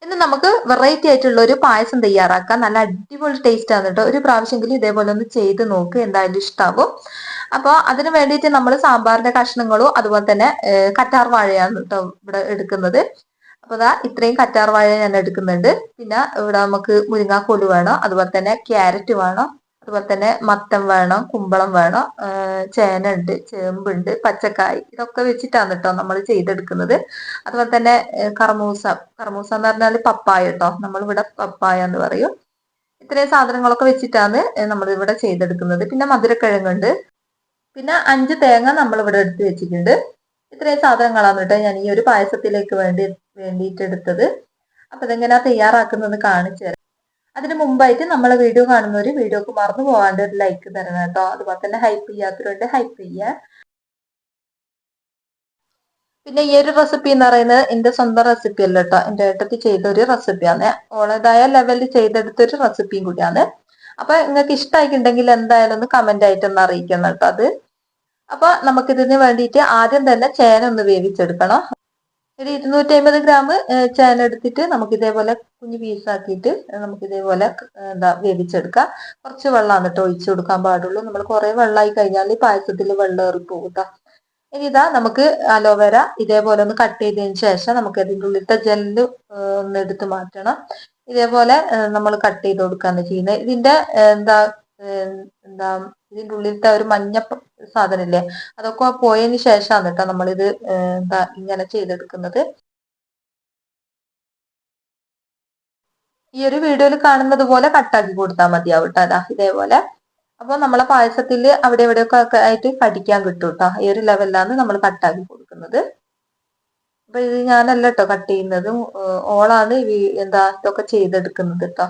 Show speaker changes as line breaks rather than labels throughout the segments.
ഇന്ന് നമുക്ക് വെറൈറ്റി ആയിട്ടുള്ള ഒരു പായസം തയ്യാറാക്കാം. നല്ല അടിപൊളി ടേസ്റ്റ് ആണ് കേട്ടോ. ഒരു പ്രാവശ്യമെങ്കിലും ഇതേപോലെ ഒന്ന് ചെയ്ത് നോക്ക്, എന്തായാലും ഇഷ്ടാവും. അപ്പോൾ അതിന് വേണ്ടിയിട്ട് നമ്മൾ സാമ്പാറിന്റെ കഷ്ണങ്ങളും അതുപോലെ തന്നെ കറ്റാർ വാഴയാണ് കേട്ടോ ഇവിടെ എടുക്കുന്നത്. അപ്പൊ ദാ ഇത്രയും കറ്റാർ വാഴ ഞാൻ എടുക്കുന്നുണ്ട്. പിന്നെ ഇവിടെ നമുക്ക് മുരിങ്ങാക്കോല് വേണം, അതുപോലെ തന്നെ ക്യാരറ്റ് വേണം, അതുപോലെ തന്നെ മത്തൻ വേണം, കുമ്പളം വേണം, ചേന ഉണ്ട്, ചേമ്പുണ്ട്, പച്ചക്കായ്, ഇതൊക്കെ വെച്ചിട്ടാണ് കേട്ടോ നമ്മൾ ചെയ്തെടുക്കുന്നത്. അതുപോലെ തന്നെ കർമൂസ, കർമൂസ എന്ന് പറഞ്ഞാൽ പപ്പായ കേട്ടോ, നമ്മളിവിടെ പപ്പായ എന്ന് പറയും. ഇത്രയും സാധനങ്ങളൊക്കെ വെച്ചിട്ടാണ് നമ്മൾ ഇവിടെ ചെയ്തെടുക്കുന്നത്. പിന്നെ മധുരക്കിഴങ്ങുണ്ട്, പിന്നെ 5 തേങ്ങ നമ്മൾ ഇവിടെ എടുത്ത് വെച്ചിട്ടുണ്ട്. ഇത്രയും സാധനങ്ങളാണ് കേട്ടോ ഞാൻ ഈ ഒരു പായസത്തിലേക്ക് വേണ്ടിയിട്ട് എടുത്തത്. അപ്പൊ ഇതെങ്ങനെയാ തയ്യാറാക്കുന്നത് കാണിച്ചു തരാം. അതിന് മുമ്പായിട്ട് നമ്മളെ വീഡിയോ കാണുന്നവര് വീഡിയോക്ക് മറന്നു പോകാണ്ട് ഒരു ലൈക്ക് തരണം കേട്ടോ. അതുപോലെ തന്നെ ഹൈപ്പ് ചെയ്യാത്തവരുണ്ട്, ഹൈപ്പ് ചെയ്യുക. പിന്നെ ഈ ഒരു റെസിപ്പി എന്ന് പറയുന്നത് എന്റെ സ്വന്തം റെസിപ്പി അല്ല കേട്ടോ, എന്റെ ഏട്ടത്തി ചെയ്ത ഒരു റെസിപ്പിയാണ്. ഓളേതായ ലെവലിൽ ചെയ്തെടുത്ത ഒരു റെസിപ്പിയും കൂടിയാണ്. അപ്പൊ നിങ്ങൾക്ക് ഇഷ്ടമായിട്ടുണ്ടെങ്കിൽ എന്തായാലും ഒന്ന് കമന്റ് ആയിട്ടൊന്ന് അറിയിക്കണം കേട്ടോ അത്. അപ്പൊ നമുക്കിതിന് വേണ്ടിയിട്ട് ആദ്യം തന്നെ ചേന ഒന്ന് വേവിച്ചെടുക്കണം. ഒരു 250 ഗ്രാം ചേന എടുത്തിട്ട് നമുക്ക് ഇതേപോലെ കുഞ്ഞു പീസാക്കിയിട്ട് നമുക്ക് ഇതേപോലെ വേവിച്ചെടുക്കാം. കുറച്ച് വെള്ളമാണ് കേട്ടോ ഒഴിച്ചു കൊടുക്കാൻ പാടുള്ളൂ. നമ്മൾ കുറെ വെള്ളമായി കഴിഞ്ഞാൽ പായസത്തിൽ വെള്ളം ഏറിപ്പോകും കേട്ടോ. ഇനി ഇതാ നമുക്ക് അലോവേര ഇതേപോലെ ഒന്ന് കട്ട് ചെയ്തതിന് ശേഷം നമുക്ക് അതിൻ്റെ ഉള്ളിലത്തെ ജെല്ല് ഒന്ന് എടുത്ത് മാറ്റണം. ഇതേപോലെ നമ്മൾ കട്ട് ചെയ്ത് കൊടുക്കാന്ന് ചെയ്യുന്നത്. ഇതിന്റെ എന്താ എന്താ ഇതിന്റെ ഉള്ളിലത്തെ ഒരു മഞ്ഞ സാധനമില്ലേ, അതൊക്കെ പോയതിന് ശേഷമാണ് കേട്ടോ നമ്മളിത് ഇങ്ങനെ ചെയ്തെടുക്കുന്നത്. ഈ ഒരു വീഡിയോയിൽ കാണുന്നത് പോലെ കട്ടാക്കി കൊടുത്താൽ മതിയാവും കേട്ടോ. അതാ ഇതേപോലെ. അപ്പൊ നമ്മളെ പായസത്തിൽ അവിടെ എവിടെയൊക്കെ ആയിട്ട് കടിക്കാൻ കിട്ടും കേട്ടോ. ഈ ഒരു ലെവലിലാണ് നമ്മൾ കട്ടാക്കി കൊടുക്കുന്നത്. അപ്പൊ ഇത് ഞാനല്ല കേട്ടോ കട്ട് ചെയ്യുന്നതും, ഓളാണ് ഇതൊക്കെ ചെയ്തെടുക്കുന്നത് കേട്ടോ.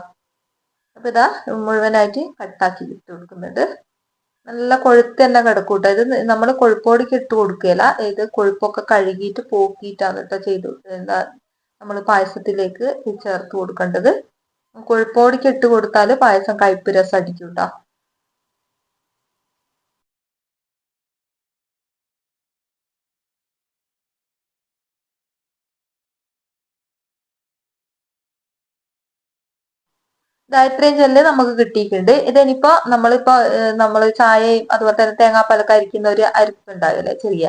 അപ്പൊ ഇതാ മുഴുവനായിട്ട് കട്ടാക്കി ഇട്ട് കൊടുക്കുന്നുണ്ട്. നല്ല കൊഴുത്ത് തന്നെ കിടക്കും കേട്ടോ. ഇത് നമ്മൾ കൊഴുപ്പോടിക്ക് ഇട്ട് കൊടുക്കുകയില്ല, ഇത് കൊഴുപ്പൊക്കെ കഴുകിയിട്ട് പോക്കിയിട്ടാണ് കേട്ടോ നമ്മൾ പായസത്തിലേക്ക് ചേർത്ത് കൊടുക്കേണ്ടത്. കൊഴുപ്പോടിക്ക് ഇട്ട് കൊടുത്താൽ പായസം കയ്പ്പ് രസം അടിക്കും കേട്ടോ. ഇത്രയും ജെല്ല് നമുക്ക് കിട്ടിയിട്ടുണ്ട്. ഇതിനിപ്പോ നമ്മൾ ചായയും അതുപോലെ തന്നെ തേങ്ങാപ്പാലൊക്കെ അരിക്കുന്ന ഒരു അരിപ്പുണ്ടാവില്ലേ ചെറിയ,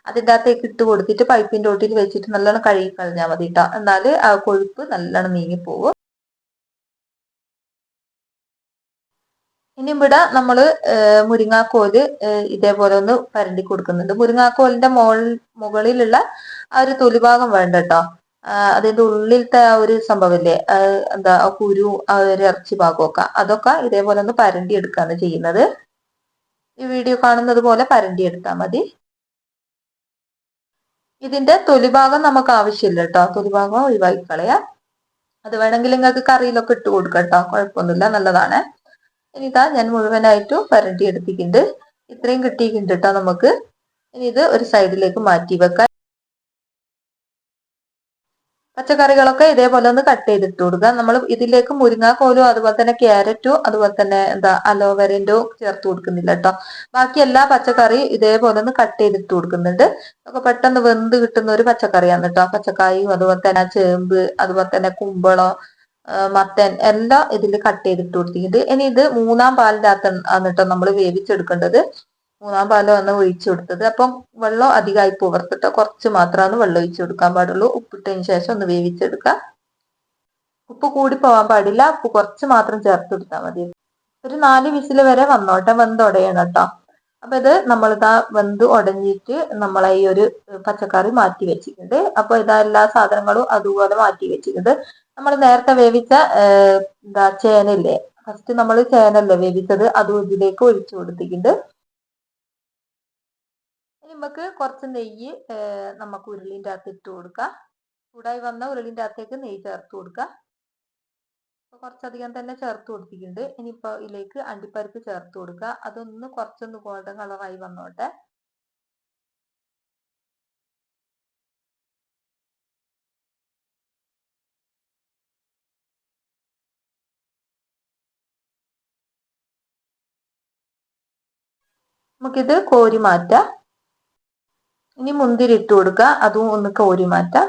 അതിൻ്റെ അകത്തേക്ക് ഇട്ട് കൊടുത്തിട്ട് പൈപ്പിന്റെ ഒട്ടിൽ വെച്ചിട്ട് നല്ലോണം കഴുകി കളഞ്ഞാൽ മതി കേട്ടോ. എന്നാൽ ആ കൊഴുപ്പ് നല്ലോണം നീങ്ങിപ്പോവും. ഇനി ഇവിടെ നമ്മള് മുരിങ്ങാക്കോല് ഇതേപോലെ ഒന്ന് പരണ്ടി കൊടുക്കുന്നുണ്ട്. മുരിങ്ങാക്കോലിന്റെ മുകളിലുള്ള ആ ഒരു തൊലിഭാഗം വേണ്ട കേട്ടോ. അതിന്റെ ഉള്ളിലത്തെ ആ ഒരു സംഭവമില്ലേ, കുരു, ആ ഒരു ഇറച്ചി ഭാഗമൊക്കെ, അതൊക്കെ ഇതേപോലെ ഒന്ന് പരണ്ടി എടുക്കാണ് ചെയ്യുന്നത്. ഈ വീഡിയോ കാണുന്നത് പോലെ പരണ്ടി എടുത്താൽ മതി. ഇതിന്റെ തൊലിഭാഗം നമുക്ക് ആവശ്യമില്ല കേട്ടോ, തൊലിഭാഗം ഒഴിവാക്കി കളയാം. അത് വേണമെങ്കിൽ നിങ്ങൾക്ക് കറിയിലൊക്കെ ഇട്ട് കൊടുക്കാം കേട്ടോ, കുഴപ്പമൊന്നുമില്ല, നല്ലതാണ്. ഇനി ഇതാ ഞാൻ മുഴുവനായിട്ടും പരണ്ടി എടുത്തിട്ടുണ്ട്. ഇത്രയും കിട്ടിയിട്ടുണ്ട് കേട്ടോ നമുക്ക്. ഇനി ഇത് ഒരു സൈഡിലേക്ക് മാറ്റി വെക്കാം. പച്ചക്കറികളൊക്കെ ഇതേപോലെ ഒന്ന് കട്ട് ചെയ്തിട്ട് കൊടുക്കുക. നമ്മൾ ഇതിലേക്ക് മുരിങ്ങാക്കോലും അതുപോലെ തന്നെ ക്യാരറ്റും അതുപോലെ തന്നെ അലോവേരൻ്റെയും ചേർത്ത് കൊടുക്കുന്നില്ല കേട്ടോ. ബാക്കി എല്ലാ പച്ചക്കറി ഇതേപോലെ ഒന്ന് കട്ട് ചെയ്തിട്ട് കൊടുക്കുന്നുണ്ട്. ഒക്കെ പെട്ടെന്ന് വെന്ത് കിട്ടുന്ന ഒരു പച്ചക്കറിയാണ് കേട്ടോ. പച്ചക്കായും അതുപോലെ തന്നെ ചേമ്പ്, അതുപോലെ തന്നെ കുമ്പളം, മത്തൻ എല്ലാം ഇതിൽ കട്ട് ചെയ്തിട്ട് കൊടുത്തിട്ടുണ്ട്. ഇനി ഇത് 3-ാം പാലിന്റെ അകത്താണ് കേട്ടോ നമ്മൾ വേവിച്ചെടുക്കേണ്ടത്. 3-ാം പാലാണ് ഒഴിച്ചു കൊടുത്തത്. അപ്പം വെള്ളം അധികമായി പോവർത്തിട്ടോ, കുറച്ച് മാത്രമാണ് വെള്ളം ഒഴിച്ചു കൊടുക്കാൻ പാടുള്ളൂ. ഉപ്പിട്ടതിന് ശേഷം ഒന്ന് വേവിച്ചെടുക്കാം. ഉപ്പ് കൂടി പോകാൻ പാടില്ല, ഉപ്പ് കുറച്ച് മാത്രം ചേർത്ത് കൊടുത്താൽ മതി. ഒരു 4 വിസിൽ വരെ വന്നോട്ടെ, വെന്ത് ഉടയണം കേട്ടോ. അപ്പൊ ഇത് നമ്മളിതാ വെന്ത് ഉടഞ്ഞിട്ട് നമ്മളെ ഈ ഒരു പച്ചക്കറി മാറ്റി വെച്ചിട്ടുണ്ട്. അപ്പൊ ഇതാ എല്ലാ സാധനങ്ങളും അതുപോലെ മാറ്റി വെച്ചിട്ടുണ്ട്. നമ്മൾ നേരത്തെ വേവിച്ച ചേനയില്ലേ, ഫസ്റ്റ് നമ്മൾ ചേനല്ലേ വേവിച്ചത്, അതും ഇതിലേക്ക് ഒഴിച്ചു കൊടുത്തിട്ടുണ്ട്. ഇനി നമുക്ക് കുറച്ച് നെയ്യ് നമുക്ക് ഉരുളിൻ്റെ അകത്ത് ഇട്ട് കൊടുക്കാം. ചൂടായി വന്ന ഉരുളിൻ്റെ അകത്തേക്ക് നെയ്യ് ചേർത്ത് കൊടുക്കാം. അപ്പോൾ കുറച്ചധികം തന്നെ ചേർത്ത് കൊടുത്തിട്ടുണ്ട്. ഇനിയിപ്പോൾ ഇതിലേക്ക് അണ്ടിപ്പരിപ്പ് ചേർത്ത് കൊടുക്കുക. അതൊന്ന് കുറച്ചൊന്ന് ഗോൾഡൻ കളറായി വന്നോട്ടെ. നമുക്കിത് കോരി മാറ്റാം. ഇനി മുന്തിരി ഇട്ട് കൊടുക്കുക, അതും ഒന്ന് കോരി മാറ്റാം.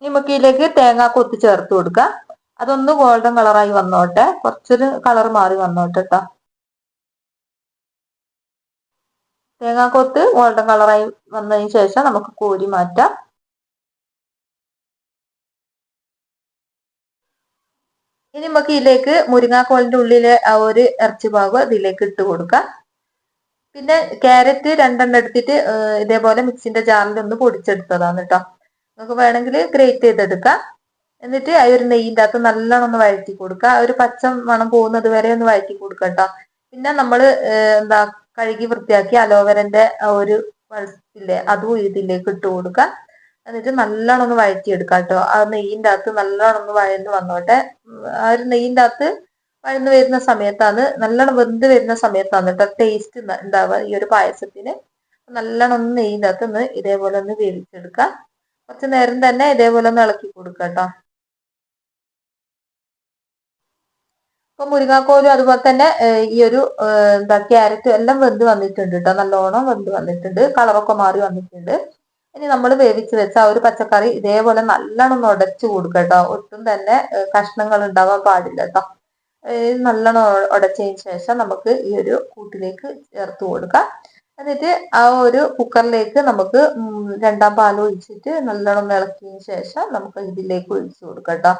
നമുക്ക് ഇതിലേക്ക് തേങ്ങാക്കൊത്ത് ചേർത്ത് കൊടുക്കാം. അതൊന്ന് ഗോൾഡൻ കളറായി വന്നോട്ടെ, കുറച്ചൊരു കളർ മാറി വന്നോട്ടെ കേട്ടോ. തേങ്ങാക്കൊത്ത് ഗോൾഡൻ കളറായി വന്നതിന് ശേഷം നമുക്ക് കോരി മാറ്റാം. ഇനി നമുക്ക് ഇതിലേക്ക് മുരിങ്ങാക്കോലിന്റെ ഉള്ളിലെ ആ ഒരു ഇറച്ചി ഭാഗം ഇതിലേക്ക് ഇട്ട് കൊടുക്കാം. പിന്നെ ക്യാരറ്റ് 2 എടുത്തിട്ട് ഇതേപോലെ മിക്സിന്റെ ജാറിൽ ഒന്ന് പൊടിച്ചെടുത്തതാണ് കേട്ടോ. നമുക്ക് വേണമെങ്കിൽ ഗ്രേറ്റ് ചെയ്തെടുക്കാം. എന്നിട്ട് ആ ഒരു നെയ്യിൻ്റെ അകത്ത് നല്ലോണം ഒന്ന് വഴറ്റി കൊടുക്കുക. ഒരു പച്ച മണം പോകുന്നത് വരെ ഒന്ന് വഴറ്റി കൊടുക്കുക കേട്ടോ. പിന്നെ നമ്മൾ എന്താ കഴുകി വൃത്തിയാക്കി അലോവേരന്റെ ഒരു പൾപ്പില്ലേ അതും ഇതിലേക്ക് ഇട്ട് കൊടുക്കുക. എന്നിട്ട് നല്ലോണം ഒന്ന് വഴറ്റിയെടുക്കാം കേട്ടോ. ആ നെയ്യിൻ്റെ അകത്ത് നല്ലോണം ഒന്ന് വഴന്ന് വന്നോട്ടെ. ആ ഒരു നെയ്യിൻ്റെ അകത്ത് വഴന്ന് വരുന്ന സമയത്താണ്, നല്ലോണം വെന്ത് വരുന്ന സമയത്താണ് കേട്ടോ ടേസ്റ്റ് ഉണ്ടാവുക ഈ ഒരു പായസത്തിന്. നല്ലോണം ഒന്ന് നെയ്യിൻ്റെ അകത്ത് ഒന്ന് ഇതേപോലെ ഒന്ന് വേവിച്ചെടുക്കാം. കുറച്ച് നേരം തന്നെ ഇതേപോലെ ഒന്ന് ഇളക്കി കൊടുക്കുക കേട്ടോ. ഇപ്പൊ മുരിങ്ങാക്കോലും അതുപോലെ തന്നെ ഈ ഒരു ക്യാരറ്റും എല്ലാം വെന്ത് വന്നിട്ടുണ്ട് കേട്ടോ. നല്ലോണം വെന്ത് വന്നിട്ടുണ്ട്, കളറൊക്കെ മാറി വന്നിട്ടുണ്ട്. ഇനി നമ്മൾ വേവിച്ച് വെച്ച ആ ഒരു പച്ചക്കറി ഇതേപോലെ നല്ലോണം ഉടച്ചു കൊടുക്കുക കേട്ടോ. ഒട്ടും തന്നെ കഷ്ണങ്ങൾ ഉണ്ടാവാൻ പാടില്ല കേട്ടോ. നല്ലോണം ഉടച്ചതിന് ശേഷം നമുക്ക് ഈ ഒരു കൂട്ടിലേക്ക് ചേർത്ത് കൊടുക്കാം. എന്നിട്ട് ആ ഒരു കുക്കറിലേക്ക് നമുക്ക് 2ാം പാൽ ഒഴിച്ചിട്ട് നല്ലോണം ഇളക്കിയതിന് ശേഷം നമുക്ക് ഇതിലേക്ക് ഒഴിച്ചു കൊടുക്കാം കേട്ടോ.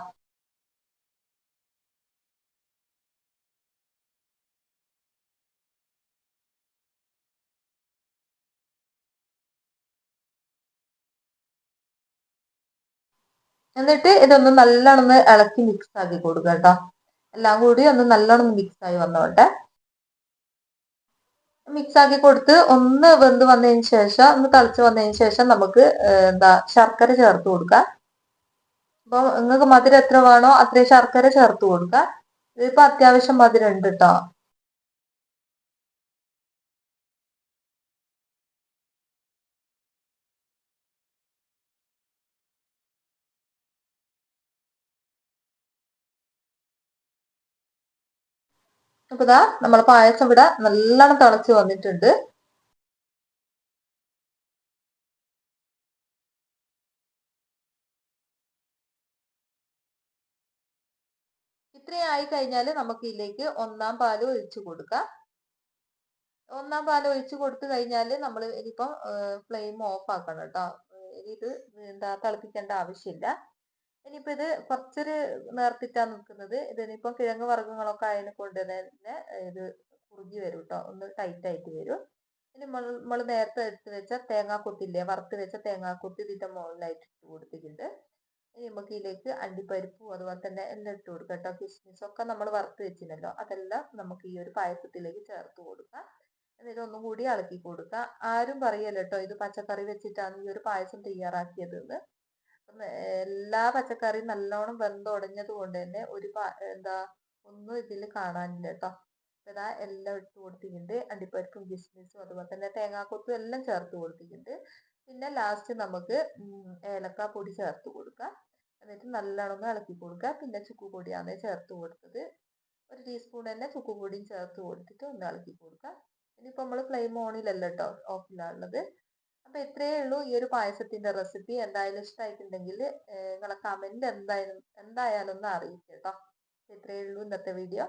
എന്നിട്ട് ഇതൊന്ന് നല്ലോണം ഒന്ന് ഇളക്കി മിക്സ് ആക്കി കൊടുക്കുക കേട്ടോ. എല്ലാം കൂടി ഒന്ന് നല്ലോണം മിക്സ് ആയി വന്നോട്ടെ. മിക്സ് ആക്കി കൊടുത്ത് ഒന്ന് വെന്ത് വന്നതിന് ശേഷം, ഒന്ന് തിളച്ച് വന്നതിന് ശേഷം നമുക്ക് ശർക്കര ചേർത്ത് കൊടുക്കുക. അപ്പൊ നിങ്ങൾക്ക് മധുരം എത്ര വേണോ അത്രയും ശർക്കര ചേർത്ത് കൊടുക്കുക. ഇതിപ്പോ അത്യാവശ്യം മധുരം ഉണ്ട് കേട്ടോ. അപ്പൊ ഇതാ നമ്മളെ പായസം ഇവിടെ നല്ലോണം തിളച്ച് വന്നിട്ടുണ്ട്. ഇത്രയും ആയി കഴിഞ്ഞാൽ നമുക്ക് ഇതിലേക്ക് 1ാം പാൽ ഒഴിച്ചു കൊടുക്കാം. 1ാം പാൽ ഒഴിച്ചു കൊടുത്തു കഴിഞ്ഞാൽ നമ്മൾ ഇനിയിപ്പം ഫ്ലെയിം ഓഫ് ആക്കണം കേട്ടോ. ഇനി ഇത് തിളപ്പിക്കേണ്ട ആവശ്യമില്ല. ഇനിയിപ്പോ ഇത് കുറച്ചൊരു നേർത്തിട്ടാണ് നിൽക്കുന്നത്. ഇതിനിപ്പം കിഴങ്ങ് വർഗ്ഗങ്ങളൊക്കെ ആയതിനെ കൊണ്ട് തന്നെ ഇത് കുറുകി വരും കേട്ടോ, ഒന്ന് ടൈറ്റ് ആയിട്ട് വരും. ഇനി നമ്മൾ നേരത്തെ എടുത്ത് വെച്ച തേങ്ങാക്കൊത്തില്ലേ, വറുത്ത് വെച്ച തേങ്ങാക്കൊത്തി ഇതിന്റെ മുകളിലായിട്ട് ഇട്ട് കൊടുത്തിട്ടുണ്ട്. ഇനി നമുക്ക് ഇതിലേക്ക് അണ്ടിപ്പരിപ്പും അതുപോലെ തന്നെ എല്ലാം ഇട്ട് കൊടുക്കാം കേട്ടോ. കിസ്മിസ് ഒക്കെ നമ്മൾ വറുത്ത് വെച്ചിരുന്നല്ലോ, അതെല്ലാം നമുക്ക് ഈ ഒരു പായസത്തിലേക്ക് ചേർത്ത് കൊടുക്കാം. എന്നിട്ട് ഒന്നും കൂടി ഇളക്കി കൊടുക്കുക. ആരും പറയല്ലോ കേട്ടോ ഇത് പച്ചക്കറി വെച്ചിട്ടാണ് ഈ ഒരു പായസം തയ്യാറാക്കിയതെന്ന്. എല്ലാ പച്ചക്കറിയും നല്ലോണം വെന്തുടഞ്ഞത് കൊണ്ട് തന്നെ ഒന്നും ഇതിൽ കാണാനില്ല കേട്ടോ. ഇതാ എല്ലാം ഇട്ട് കൊടുത്തിട്ടുണ്ട്. അണ്ടിപ്പരിപ്പും കിസ്മിസും അതുപോലെ തന്നെ തേങ്ങാക്കൊത്തും എല്ലാം ചേർത്ത് കൊടുത്തിട്ടുണ്ട്. പിന്നെ ലാസ്റ്റ് നമുക്ക് ഏലക്ക പൊടി ചേർത്ത് കൊടുക്കാം. എന്നിട്ട് നല്ലോണം ഒന്ന് ഇളക്കി കൊടുക്കുക. പിന്നെ ചുക്ക് പൊടിയാണ് ചേർത്ത് കൊടുത്തത്. 1 ടീസ്പൂൺ തന്നെ ചുക്ക് പൊടിയും ചേർത്ത് കൊടുത്തിട്ട് ഒന്ന് ഇളക്കി കൊടുക്കുക. ഇനിയിപ്പോൾ നമ്മൾ ഫ്ലെയിം ഓണിലല്ല കേട്ടോ, ഓഫിലാണുള്ളത്. അപ്പൊ ഇത്രയേ ഉള്ളൂ ഈ ഒരു പായസത്തിന്റെ റെസിപ്പി. എന്തായാലും ഇഷ്ടമായിട്ടുണ്ടെങ്കിൽ നിങ്ങളെ കമന്റ് എന്തായാലും ഒന്ന് അറിയിക്കുക കേട്ടോ. ഇത്രയേ ഉള്ളൂ ഇന്നത്തെ വീഡിയോ.